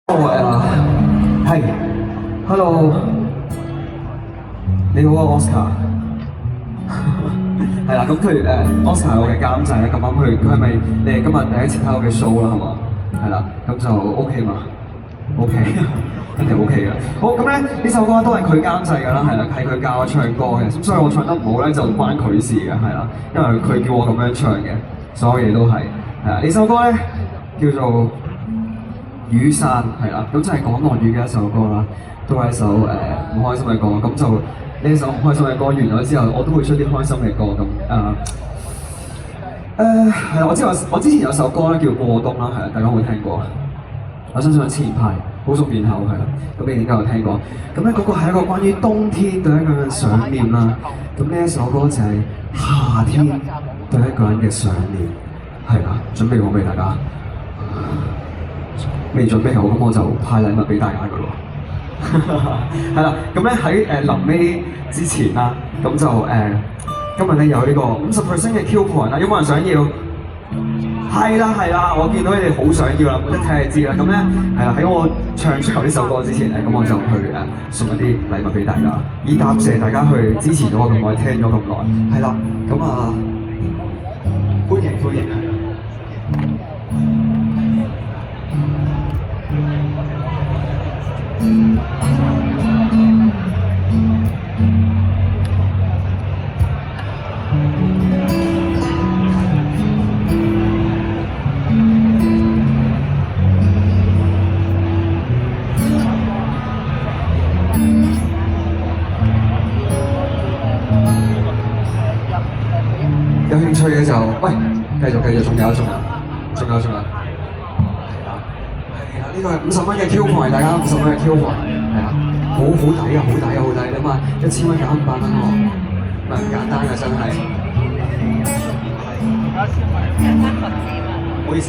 係，Hello，你好啊，Oscar。係啦，咁Oscar 係我嘅監製啦，咁啱佢係咪你係今日第一次睇我嘅 show 啦，係嘛？係啦，咁就 OK 嘛？OK，一定 OK 嘅。好，咁咧呢首歌都係佢監製㗎啦，係啦，係佢教我唱歌嘅，咁所以我唱得唔好咧就關佢事嘅，係啦，因為佢叫我咁樣唱嘅，所有嘢都係。係啊，呢首歌咧叫做雨傘係啦，咁就係講落雨嘅一首歌啦，都係一首唔開心嘅歌。咁就呢一首唔開心嘅歌完咗之後，我都會出啲開心嘅歌咁係啦。我之前有首歌咧叫過冬啦，係啦，大家有冇聽過？我相信前排好熟面口係啦，咁你應該有聽過。咁咧嗰個係一個關於冬天對一個人嘅想念啦。咁呢一首歌就係夏天對一個人嘅想念，係啦，準備好未大家？未準備好，咁我就派禮物俾大家噶咯。係啦，咁咧喺臨尾之前啦，咁就今日咧有呢個50% 嘅 coupon 啦，有冇人想要？係啦，我見到你哋好想要啦，一睇就知啦。咁咧係啦，喺我唱最後呢首歌之前咧，咁我就去送一啲禮物俾大家，以答謝大家去支持咗我咁耐，聽咗咁耐。係啦，咁歡迎。有興趣嘅就喂，繼續，仲有。係啊，呢個係50蚊嘅 coupon，大家50蚊嘅 coupon，係啊，好抵啊！你諗下，1000蚊減500蚊喎，唔係唔簡單嘅真係。唔好意思。